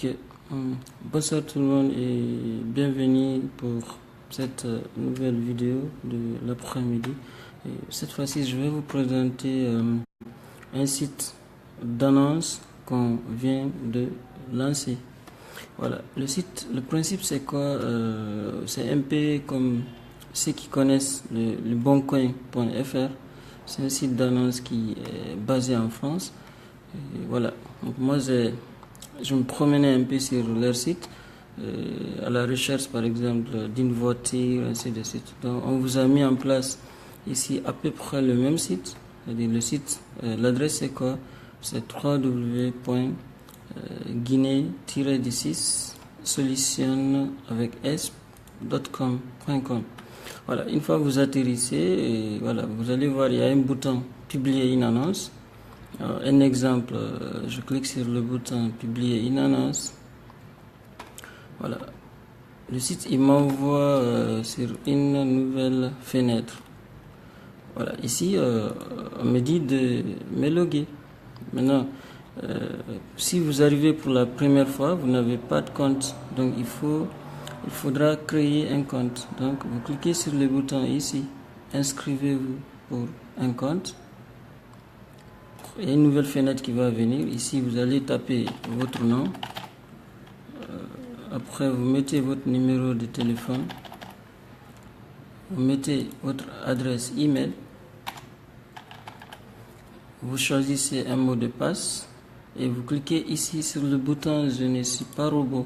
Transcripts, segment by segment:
Ok, bonsoir tout le monde et bienvenue pour cette nouvelle vidéo de l'après-midi. Cette fois-ci, je vais vous présenter un site d'annonce qu'on vient de lancer. Voilà, le principe c'est quoi? C'est un peu comme ceux qui connaissent le boncoin.fr. C'est un site d'annonce qui est basé en France. Et voilà, donc moi je me promenais un peu sur leur site à la recherche par exemple d'une voiture, ainsi de suite. Donc on vous a mis en place ici à peu près le même site. C'est-à-dire le site, l'adresse c'est quoi? C'est www.guinée-6 solution avec s.com.com. Voilà, une fois que vous atterrissez, et voilà, vous allez voir, il y a un bouton publier une annonce. Alors, un exemple, je clique sur le bouton publier une annonce. Voilà, le site il m'envoie sur une nouvelle fenêtre. Voilà, ici on me dit de me loguer. Maintenant, si vous arrivez pour la première fois, vous n'avez pas de compte, donc il faudra créer un compte. Donc vous cliquez sur le bouton ici, inscrivez-vous pour un compte. Il y a une nouvelle fenêtre qui va venir. Ici, vous allez taper votre nom. Après, vous mettez votre numéro de téléphone. Vous mettez votre adresse email. Vous choisissez un mot de passe. Et vous cliquez ici sur le bouton je ne suis pas robot.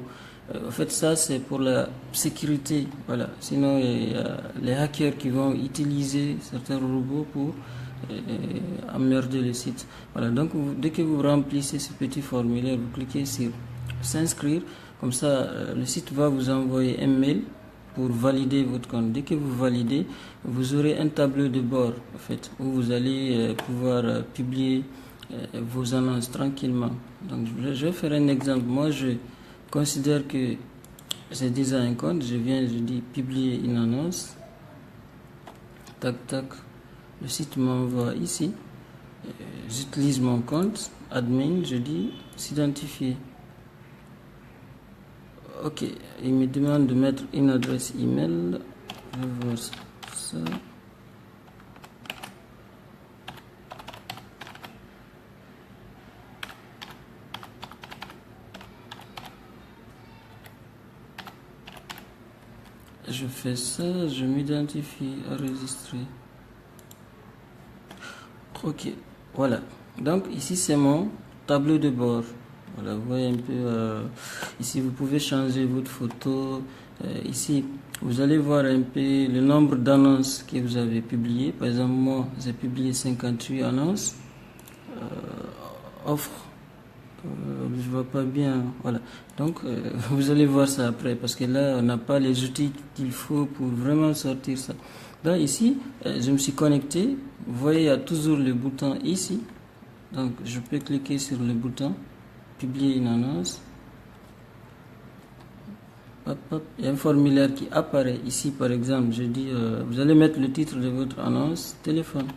En fait, ça, c'est pour la sécurité. Voilà. Sinon, il y a les hackers qui vont utiliser certains robots pour emmerder le site. Voilà, donc dès que vous remplissez ce petit formulaire, vous cliquez sur s'inscrire. Comme ça, le site va vous envoyer un mail pour valider votre compte. Dès que vous validez, vous aurez un tableau de bord en fait, où vous allez pouvoir publier vos annonces tranquillement. Donc je vais faire un exemple. Moi, je considère que j'ai déjà un compte. Je dis publier une annonce. Tac, tac. Le site m'envoie ici. J'utilise mon compte admin. Je dis s'identifier. Ok. Il me demande de mettre une adresse email. Je vais voir ça. Je fais ça. Je m'identifie. Enregistrer. Ok, voilà. Donc ici c'est mon tableau de bord. Voilà, vous voyez un peu. Ici vous pouvez changer votre photo. Ici vous allez voir un peu le nombre d'annonces que vous avez publiées. Par exemple, moi j'ai publié 58 annonces. Offre. Je vois pas bien. Voilà. Donc vous allez voir ça après parce que là on n'a pas les outils qu'il faut pour vraiment sortir ça. Donc ici, je me suis connecté. Vous voyez, il y a toujours le bouton ici. Donc, je peux cliquer sur le bouton publier une annonce. Hop, hop. Il y a un formulaire qui apparaît ici, par exemple. Je dis, vous allez mettre le titre de votre annonce, téléphone.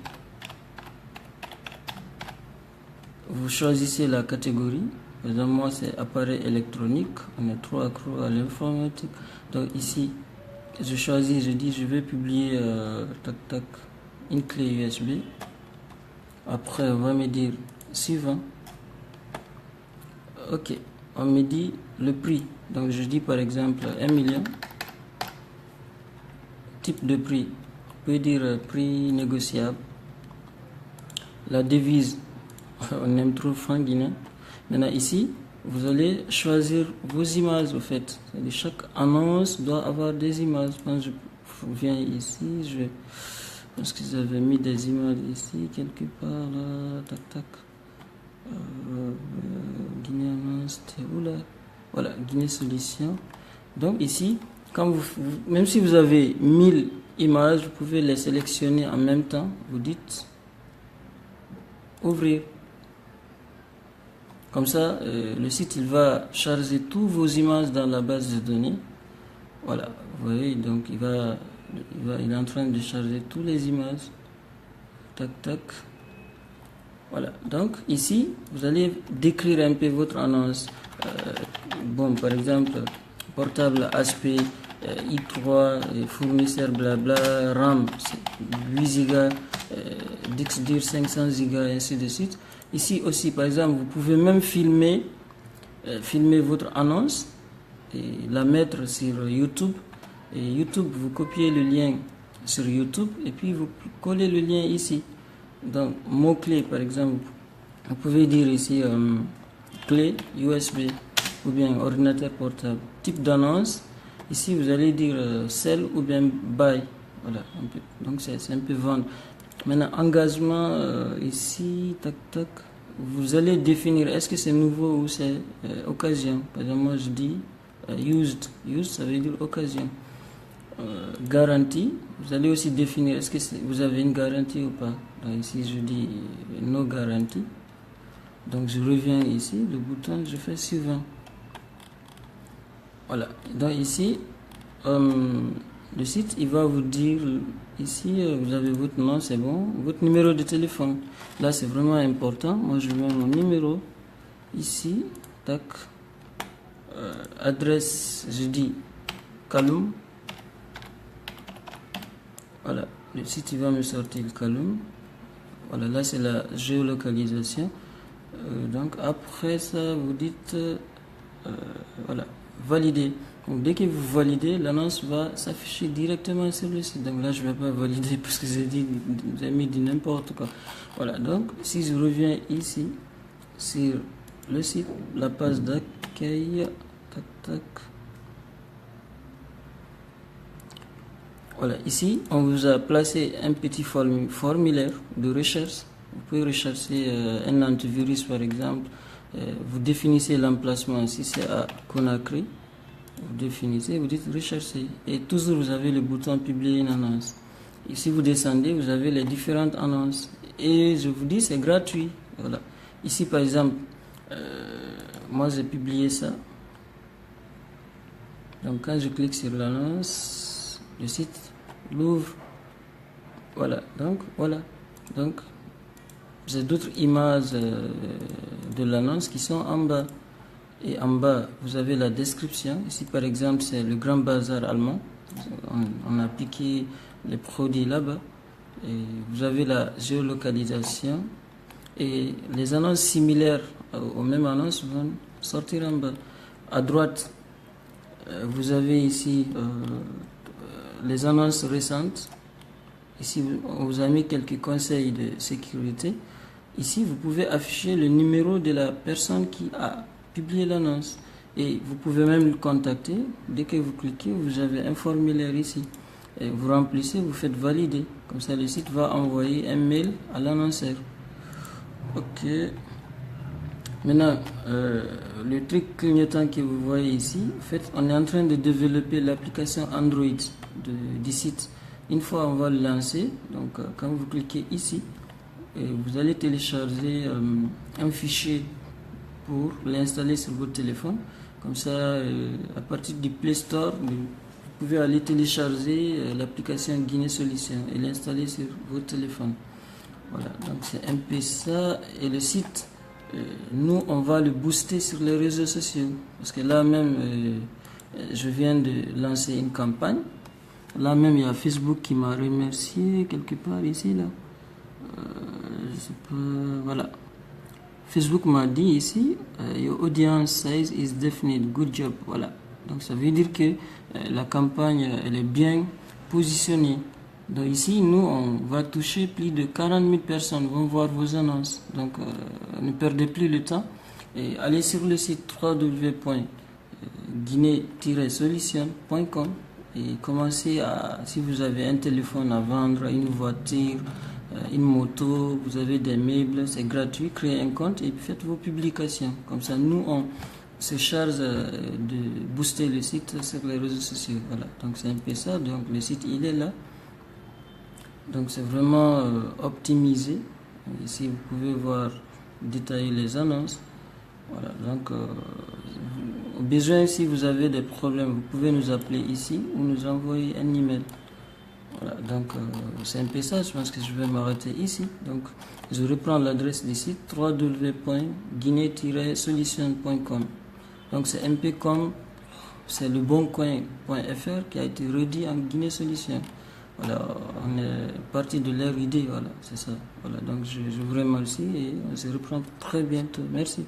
Vous choisissez la catégorie. Par exemple, moi, c'est appareil électronique. On est trop accro à l'informatique. Donc, ici, je choisis, je dis, je vais publier tac tac une clé USB. Après, on va me dire suivant. Ok, on me dit le prix. Donc, je dis par exemple 1 million. Type de prix, on peut dire prix négociable. La devise, on aime trop franc guinéen. Maintenant, ici, vous allez choisir vos images, au fait. Chaque annonce doit avoir des images. Quand je viens ici, je pense qu'ils avaient mis des images ici, quelque part, là, tac, tac. Guinée annonce, c'était où là? Voilà, Guinée solution. Donc ici, quand même si vous avez 1000 images, vous pouvez les sélectionner en même temps. Vous dites ouvrir. Comme ça, le site il va charger toutes vos images dans la base de données. Voilà, vous voyez, donc il est en train de charger toutes les images. Tac, tac. Voilà, donc ici, vous allez décrire un peu votre annonce. Bon, par exemple, portable HP, i3, fournisseur blabla, RAM 8 Go, disque dur 500 Go, et ainsi de suite. Ici aussi, par exemple, vous pouvez même filmer votre annonce et la mettre sur YouTube. Et YouTube, vous copiez le lien sur YouTube et puis vous collez le lien ici. Donc, mot-clé, par exemple, vous pouvez dire ici clé USB ou bien ordinateur portable. Type d'annonce, ici vous allez dire sell ou bien buy. Voilà, donc c'est un peu vendre. Maintenant, engagement, ici, tac, tac, vous allez définir est-ce que c'est nouveau ou c'est occasion. Par exemple, moi je dis used. Used, ça veut dire occasion. Garantie, vous allez aussi définir est-ce que vous avez une garantie ou pas. Donc ici je dis no garantie. Donc je reviens ici, le bouton, je fais suivant. Voilà, donc ici le site il va vous dire ici vous avez votre nom, c'est bon, votre numéro de téléphone. Là c'est vraiment important. Moi je mets mon numéro ici, tac, adresse, je dis Kaloum. Voilà, le site il va me sortir le Kaloum. Voilà, là c'est la géolocalisation. Donc après ça, vous dites voilà, valider. Donc dès que vous validez, l'annonce va s'afficher directement sur le site. Donc là, je ne vais pas valider parce que j'ai mis du n'importe quoi. Voilà, donc si je reviens ici sur le site, la page d'accueil, tac tac. Voilà, ici, on vous a placé un petit formulaire de recherche. Vous pouvez rechercher un antivirus par exemple. Vous définissez l'emplacement. Si c'est à Conakry, vous définissez, vous dites rechercher. Et toujours vous avez le bouton publier une annonce. Ici vous descendez, vous avez les différentes annonces. Et je vous dis c'est gratuit. Voilà. Ici par exemple, moi j'ai publié ça. Donc quand je clique sur l'annonce, le site l'ouvre. Voilà. Donc j'ai d'autres images de l'annonce qui sont en bas. Et en bas, vous avez la description. Ici, par exemple, c'est le Grand Bazar allemand. On a piqué les produits là-bas. Et vous avez la géolocalisation. Et les annonces similaires aux mêmes annonces vont sortir en bas. À droite, vous avez ici les annonces récentes. Ici, on vous a mis quelques conseils de sécurité. Ici, vous pouvez afficher le numéro de la personne qui a publié l'annonce. Et vous pouvez même le contacter. Dès que vous cliquez, vous avez un formulaire ici. Et vous remplissez, vous faites valider. Comme ça, le site va envoyer un mail à l'annonceur. Ok. Maintenant, le truc clignotant que vous voyez ici, en fait, on est en train de développer l'application Android du site. Une fois on va le lancer, donc quand vous cliquez ici, vous allez télécharger un fichier pour l'installer sur votre téléphone. Comme ça, à partir du Play Store, vous pouvez aller télécharger l'application Guinée Solution et l'installer sur votre téléphone. Voilà, donc c'est un peu ça. Et le site, nous, on va le booster sur les réseaux sociaux. Parce que là même, je viens de lancer une campagne. Là même, il y a Facebook qui m'a remercié quelque part ici, là. Je sais pas, voilà. Facebook m'a dit ici, your audience size is definite, good job. Voilà. Donc ça veut dire que la campagne, elle est bien positionnée. Donc ici, nous, on va toucher plus de 40 000 personnes vont voir vos annonces. Donc ne perdez plus le temps. Et allez sur le site www.guinée-solution.com et commencez à, si vous avez un téléphone à vendre, une voiture, une moto, vous avez des meubles, c'est gratuit, créez un compte et faites vos publications. Comme ça, nous, on se charge de booster le site sur les réseaux sociaux. Voilà, donc c'est un peu ça. Donc le site, il est là. Donc c'est vraiment optimisé. Ici, vous pouvez voir détailler les annonces. Voilà, donc au besoin, si vous avez des problèmes, vous pouvez nous appeler ici ou nous envoyer un email. Voilà, donc c'est un peu ça, je pense que je vais m'arrêter ici. Donc je reprends l'adresse du site www.guinée-solution.com. Donc c'est un peu comme c'est le boncoin.fr qui a été redit en Guinée Solution. Voilà, on est parti de leur idée, voilà, c'est ça. Voilà, donc je vous remercie et on se reprend très bientôt. Merci.